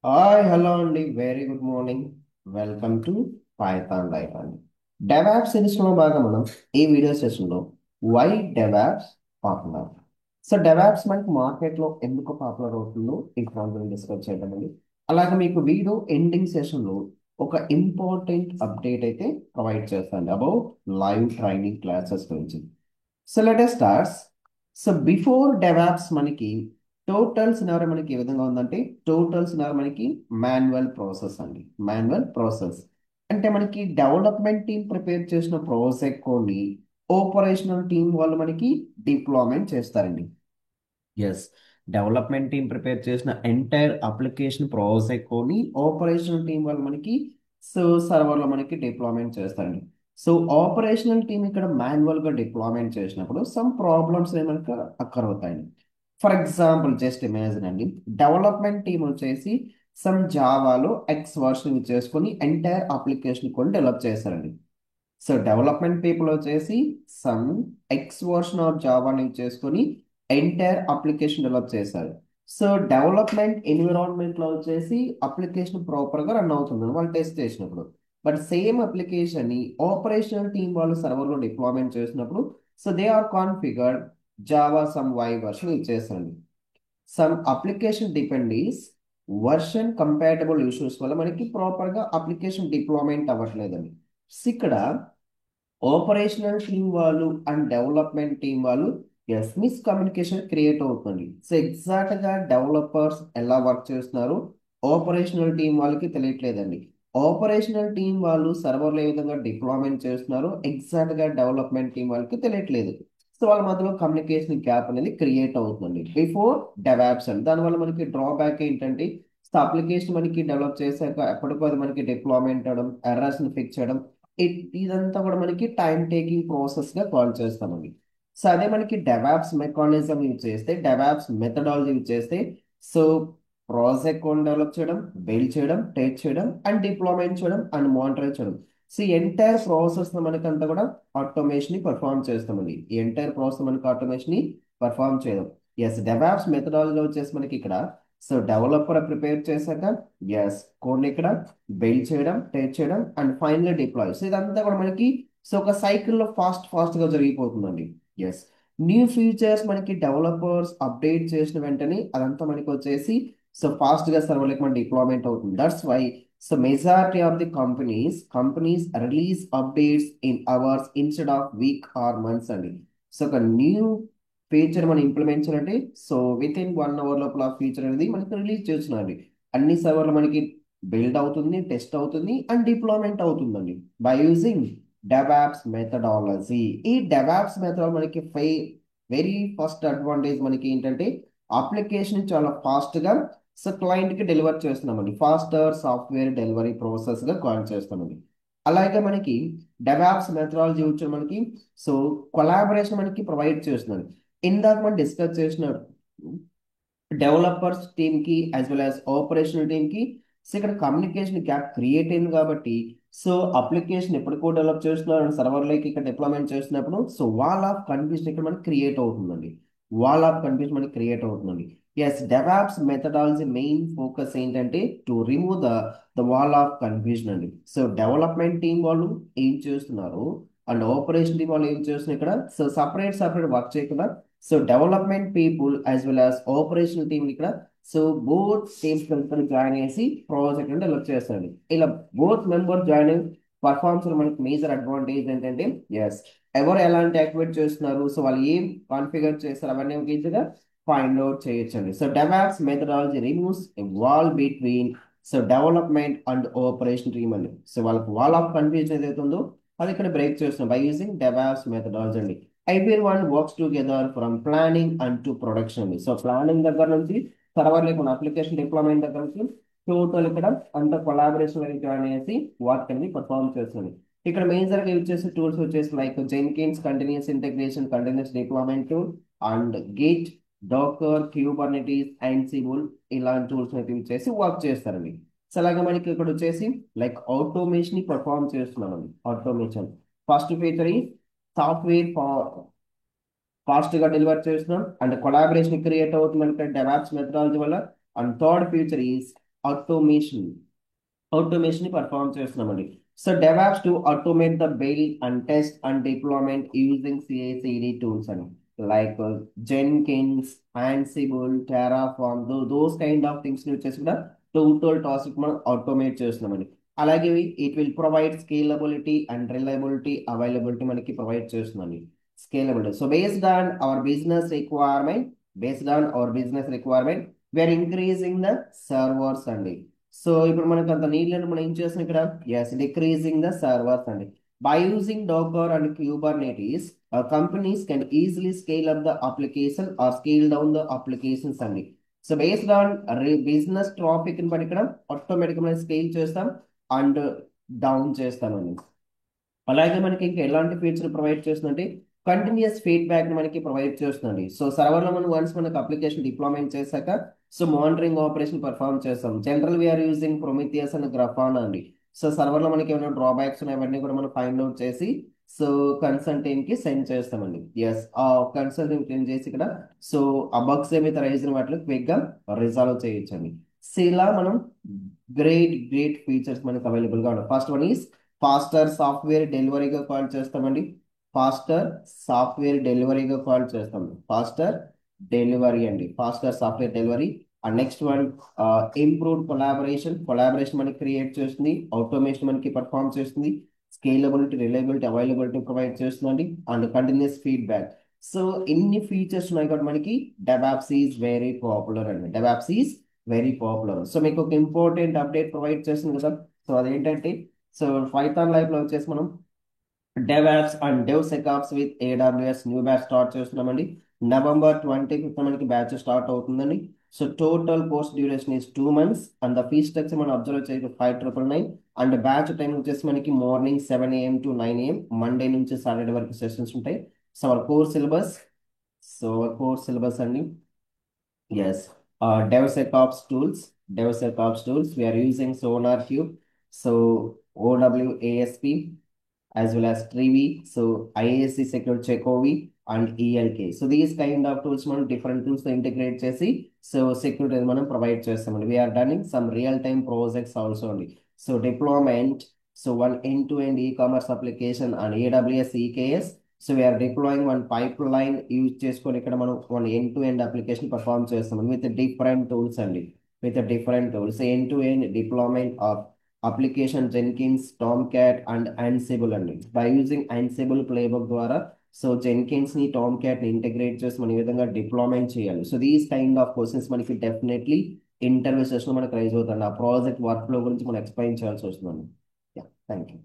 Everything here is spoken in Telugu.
హాయ్ హలో అండి very good morning. Welcome to Python life అండి. డెవాప్స్ సిరీస్లో భాగంగా మనం ఈ వీడియో సెషన్లో why DevOps popular. So DevOps మనకి మార్కెట్లో ఎందుకు పాపులర్ అవుతుందో ఈ గురించి డిస్కస్ చేద్దామండి. అలాగే మీకు వీడియో ఎండింగ్ సెషన్లో ఒక ఇంపార్టెంట్ అప్డేట్ అయితే ప్రొవైడ్ చేస్తాను అబౌట్ లైవ్ ట్రైనింగ్ క్లాసెస్ గురించి. So let us start. So before DevOps మనకి టోటల్ సినారీ మనకి ఏ విధంగా ఉందంటే టోటల్ సినారీ మనకి మాన్యువల్ ప్రాసెస్ అండి. మాన్యువల్ ప్రాసెస్ అంటే మనకి డెవలప్మెంట్ టీం ప్రిపేర్ చేసిన ప్రాజెక్ట్ కోడ్ని ఆపరేషనల్ టీం వాళ్ళు మనకి డిప్లాయ్మెంట్ చేస్తారండి. ఎస్, డెవలప్మెంట్ టీం ప్రిపేర్ చేసిన ఎంటైర్ అప్లికేషన్ ప్రాజెక్ట్ కోడ్ని ఆపరేషనల్ టీం వాళ్ళు మనకి సర్వర్లో మనకి డిప్లాయ్మెంట్ చేస్తారండి. సో ఆపరేషనల్ టీం ఇక్కడ మాన్యువల్గా డిప్లాయ్మెంట్ చేసినప్పుడు సమ్ ప్రాబ్లమ్స్ మనకి అక్కర్ అవుతాయండి. ఫర్ ఎగ్జాంపుల్ జస్ట్ ఇమాజిన్ అండి, డెవలప్మెంట్ టీం వచ్చేసి సమ్ జావాలో ఎక్స్ వర్షన్ యూజ్ చేసుకొని ఎంటైర్ అప్లికేషన్ కూడా డెవలప్ చేస్తారండి. సో డెవలప్మెంట్ పీపుల్ వచ్చేసి సమ్ ఎక్స్ వర్షన్ ఆఫ్ జావాని యూజ్ చేసుకొని ఎంటైర్ అప్లికేషన్ డెవలప్ చేశారు. సో డెవలప్మెంట్ ఎన్విరాన్మెంట్ లో వచ్చేసి అప్లికేషన్ ప్రాపర్ గా రన్ అవుతుంది వాళ్ళు టెస్ట్ చేసినప్పుడు. బట్ సేమ్ అప్లికేషన్ ని ఆపరేషనల్ టీమ్ వాళ్ళు సర్వర్ లో డిప్లాయ్మెంట్ చేసినప్పుడు so they are configured Java some Y version ఇచ్చేసండి. Some application dependencies version compatible issues వల్ల మనకి ప్రాపర్ గా అప్లికేషన్ డిప్లాయ్మెంట్ అవ్వట్లేదండి. సో ఇక్కడ ఆపరేషనల్ టీం వాళ్ళు అండ్ డెవలప్మెంట్ టీం వాళ్ళు ఎస్ మిస్కమ్యూనికేషన్ క్రియేట్ అవుతుంది. సో ఎగ్జాక్ట్ గా డెవలపర్స్ ఎలా వర్క్ చేస్తున్నారు ఆపరేషనల్ టీం వాళ్ళకి తెలియట్లేదండి. ఆపరేషనల్ టీం వాళ్ళు సర్వర్లు ఏ విధంగా డిప్లాయ్మెంట్ చేస్తున్నారు ఎగ్జాక్ట్ గా డెవలప్మెంట్ టీం వాళ్ళకి తెలియట్లేదు. సో వాళ్ళ మధ్యలో కమ్యూనికేషన్ గ్యాప్ అనేది క్రియేట్ అవుతుంది బిఫోర్ డెవాప్స్ అండ్ దానివల్ల మనకి డ్రాబ్యాక్ ఏంటంటే అప్లికేషన్ మనకి డెవలప్ చేశాక ఎప్పటికో అది మనకి డిప్లాయ్మెంట్ అవడం ఎర్రర్స్ ని ఫిక్స్ చేయడం ఇదంతా కూడా మనకి టైం టేకింగ్ ప్రాసెస్ గా కాల్ చేస్తామండి. సో అదే మనకి డెవాప్స్ మెకానిజం యూజ్ చేస్తే డెవాప్స్ మెథడాలజీ యూజ్ చేస్తే సో ప్రాజెక్ట్ కోడ్ డెవలప్ చేయడం, బిల్డ్ చేయడం, టెస్ట్ చేయడం అండ్ డిప్లాయ్మెంట్ చేయడం అండ్ మానిటర్ చేయడం. సో ఎంటైర్ ప్రాసెస్ మనకంతా కూడా ఆటోమేషన్ ని పర్ఫామ్ చేస్తామండి. ఈ ఎంటైర్ ప్రాసెస్ మనకి ఆటోమేషన్ ని పర్ఫామ్ చేయడం. ఎస్, డెవాప్స్ మెథడాలజీ వచ్చేసి మనకి ఇక్కడ సో డెవలపర్ ప్రిపేర్ చేశాక ఎస్ కోడ్ ఇక్కడ బిల్డ్ చేయడం, టెస్ట్ చేయడం అండ్ ఫైనల్ డిప్లాయ్. సో ఇదంతా కూడా మనకి సో ఒక సైకిల్లో ఫాస్ట్ గా జరిగిపోతుందండి. ఎస్, న్యూ ఫీచర్స్ మనకి డెవలపర్స్ అప్డేట్ చేసిన వెంటనే అదంతా మనకి వచ్చేసి సో ఫాస్ట్ గా సర్వర్లకు మన డిప్లాయ్మెంట్ అవుతుంది. That's why so majority of the companies release updates in hours instead of week or months అండి. సో ఒక న్యూ ఫీచర్ మనం ఇంప్లిమెంట్ చేయాలంటే సో విత్ ఇన్ 1 అవర్ లోపల ఆ ఫీచర్ అనేది మనకి రిలీజ్ చేస్తున్నారండి. అన్ని సర్వర్లు మనకి బిల్డ్ అవుతుంది, టెస్ట్ అవుతుంది అండ్ డిప్లాయ్మెంట్ అవుతుందండి బై యూజింగ్ డెవాప్స్ మెథడాలజీ. ఈ డెవాప్స్ మెథడ్ మనకి వెరీ ఫస్ట్ అడ్వాంటేజ్ మనకి ఏంటంటే అప్లికేషన్ చాలా ఫాస్ట్ గా సో క్లయింట్ కి డెలివర్ చేస్తున్నామండి. ఫాస్టర్ సాఫ్ట్వేర్ డెలివరీ ప్రాసెస్ గా కాల్ చేస్తామండి. అలాగే మనకి డెవాప్స్ మెథడాలజీ యూజ్ మనకి సో కొలాబరేషన్ మనకి ప్రొవైడ్ చేస్తున్నాడు. ఇందాక మనం డిస్కస్ చేసిన డెవలపర్స్ టీమ్ కి as well as operational team కి సో ఇక్కడ కమ్యూనికేషన్ గ్యాప్ క్రియేట్ అయింది కాబట్టి సో అప్లికేషన్ ఎప్పటికో డెవలప్ చేస్తున్నారు అండ్ సర్వర్లోకి ఇక్కడ డిప్లాయ్మెంట్ చేస్తున్నప్పుడు సో వాల్ ఆఫ్ కన్ఫ్యూజన్ ఇక్కడ మనకి క్రియేట్ అవుతుందండి. వాల్ ఆఫ్ కన్ఫ్యూజన్ మనకి క్రియేట్ అవుతుందండి. Yes, DevOps methodology main focus ఏంటంటే to remove the wall of confusion అండి. సో డెవలప్మెంట్ టీం వాళ్ళు ఏం చేస్తున్నారు అండ్ ఆపరేషన్ టీం వాళ్ళు ఏం చేస్తున్నారు ఇక్కడ సో సపరేట్ వర్క్ చేయకుండా so development people as well as operational team ఇక్కడ సో బోత్ టీమ్స్ కలిపి జాయిన్ చేసి ప్రాజెక్ట్ డెవలప్ చేస్తారండి. ఇలా బోత్ మెంబర్స్ జాయిన్ అయ్యి పర్ఫార్మెన్స్ మనకి మేజర్ అడ్వాంటేజ్ ఏంటంటే ఎస్ ఎవరు ఎలాంటి యాక్టివేట్ చేస్తున్నారు సో వాళ్ళు ఏం కాన్ఫిగర్ చేస్తారు అవన్నీ ఒక ఈజీగా ఫైండ్ అవుట్ చేయొచ్చండి. So DevOps methodology removes a wall between so development and operation team అండి. సో వాళ్ళకి వాల్ ఆఫ్ కన్ఫ్యూజన్ ఏదైతే ఉందో అది ఇక్కడ బ్రేక్ చేస్తున్నాం బై యూజింగ్ డెవాప్స్ మెథడాలజీ అండి. everyone works together from planning and to production. So planning దగ్గర నుంచి సర్వర్ లేకుండా అప్లికేషన్ డిప్లాయ్మెంట్ దగ్గర నుంచి టోటల్ ఇక్కడ అంత కొలాబరేషన్ అనేది జాయిన్ చేసి వర్క్ అనేది పర్ఫార్మ్ చేస్తుంది. ఇక్కడ మేజర్ గా యూజ్ చేసే టూల్స్ వచ్చేసి like Jenkins continuous integration, continuous deployment tool and Git, Docker, Kubernetes, and ఇలాంటి టూల్స్ అయితే యూజ్ చేసి వర్క్ చేస్తారండి. సో అలాగే మనకి ఇక్కడ వచ్చేసి లైక్ ఆటోమేషన్ ని పర్ఫార్మ్ చేస్తున్నామండి. ఆటోమేషన్ ఫస్ట్ ఫీచర్ ఈ సాఫ్ట్వేర్ ఫాస్ట్ గా డెలివర్ చేస్తున్నాం అండ్ కొలాబరేషన్ క్రియేట్ అవుతుంది అంటే డెవాప్స్ మెథడాలజీ వల్ల. And third future is automation automation ని perform చేస్తున్నామండి. So DevOps to automate the build and test and deployment using CI/CD tools అని like Jenkins, Ansible, Terraform, those kind of things ని వచ్చేసి కూడా టోటల్ టాస్క్ మనం ఆటోమేట్ చేస్తున్నామండి. అలాగే it will provide scalability and reliability availability మనకి ప్రొవైడ్ చేస్తుందండి. Scalability so based on our business requirement we're increasing the servers అండి. సో ఇప్పుడు మనకు అంత నీడ్ లేదు, మనం ఏం చేస్తున్నాం ఇక్కడ, ఎస్ డిక్రీజింగ్ ద సర్వర్స్ అండి. By using Docker and Kubernetes companies can easily scale up the application or scale down the applications అండి. So based on business traffic ని బట్టి ఇక్కడ ఆటోమేటిక్ మనం స్కేల్ చేస్తాం అండ్ డౌన్ చేస్తామండి. అలాగే మనకి ఇంకా ఎలాంటి ఫీచర్ ప్రొవైడ్ చేస్తుందంటే కంటిన్యూస్ ఫీడ్బ్యాక్ మనకి ప్రొవైడ్ చేస్తుందండి. సో సర్వర్లో మనం వన్స్ మనకి అప్లికేషన్ డిప్లాయ్మెంట్ చేశాక సో మానిటరింగ్ ఆపరేషన్ పర్ఫామ్ చేస్తాం. General we're using Prometheus and Grafana అండి. సో సర్వర్లో మనకి ఏమైనా డ్రాబ్యాక్స్ ఉన్నాయి అవన్నీ కూడా మనం ఫైండ్ అవుట్ చేసి సో కన్సల్ట్ టీమ్ కి సెండ్ చేస్తామండి. ఎస్ ఆ కన్సల్ట్ టీమ్ చేసి ఇక్కడ సో ఆ బగ్స్ ఏమైతే రైజ్ అయిన వాటిని క్విక్ గా రిజాల్వ్ చేయొచ్చండి. సో ఇలా మనం గ్రేట్ ఫీచర్స్ మనకి అవైలబుల్ గా ఉన్నాయి. First one is faster software డెలివరీగా కాల్ చేస్తామండి. ఫాస్టర్ సాఫ్ట్వేర్ డెలివరీగా కాల్ చేస్తాం. ఫాస్టర్ డెలివరీ అండి, faster software delivery. And next one improved collaboration మనకి క్రియేట్ చేస్తుంది, ఆటోమేషన్ మనకి పర్ఫామ్ చేస్తుంది, స్కేలబిలిటీ, రిలయబిలిటీ, అవైలబిలిటీ ప్రొవైడ్ చేస్తుందండి అండ్ కంటిన్యూస్ ఫీడ్బ్యాక్. సో ఇన్ని ఫీచర్స్ ఉన్నాయి కాబట్టి మనకి డెవాప్స్ ఈజ్ వెరీ పాపులర్ అండి. DevOps is very popular. So మీకు ఒక ఇంపార్టెంట్ అప్డేట్ ప్రొవైడ్ చేస్తుంది కదా, సో అదేంటంటే సో పైథాన్ లైవ్ లో వచ్చేసి మనం DevOps and DevSecOps with AWS new batch start చేస్తున్నామండి. నవంబర్ 25th మనకి బ్యాచ్ స్టార్ట్ అవుతుందండి. So total course duration is 2 months and the fee structure మనం అబ్జర్వ్ చేయక 5999 అండ్ బ్యాచ్ టైం వచ్చేసి మనకి morning 7 AM to 9 AM Monday నుంచి సాటర్డే వరకు సెషన్స్ ఉంటాయి. సో అవర్ కోర్స్ సిలబస్ అండి. Yes, DevSecOps tools. We are using Sonar Cube, so OWASP, as well as Trivi, so IAC Secure Checkovi and ELK. So these kind of tools, మనం different tools తో integrate చేసి so security మనం provide చేస్తామండి. We are running some real-time projects also only. So deployment, so one end-to-end e-commerce application on AWS EKS. So we are deploying one pipeline use చేసుకొని ఇక్కడ మనం one end to end application perform చేస్తాం విత్ డిఫరెంట్ టూల్స్ అండి. End to end deployment of application Jenkins, Tomcat and Ansible అండి. బై యూజింగ్ అన్సిబుల్ ప్లేబుక్ ద్వారా సో జెన్కిన్స్ ని, టామ్ క్యాట్ ని ఇంటిగ్రేట్ చేసి మనం ఈ విధంగా డిప్లాయ్మెంట్ చేయాలి. So these kind of questions మనకి డెఫినెట్లీ ఇంటర్వ్యూ సెషన్ మనకి రైజ్ అవుతుంది. ఆ ప్రాజెక్ట్ వర్క్ ఫ్లో గురించి మనం ఎక్స్ప్లెయిన్ చేయాల్సి వస్తుందండి. Thank you.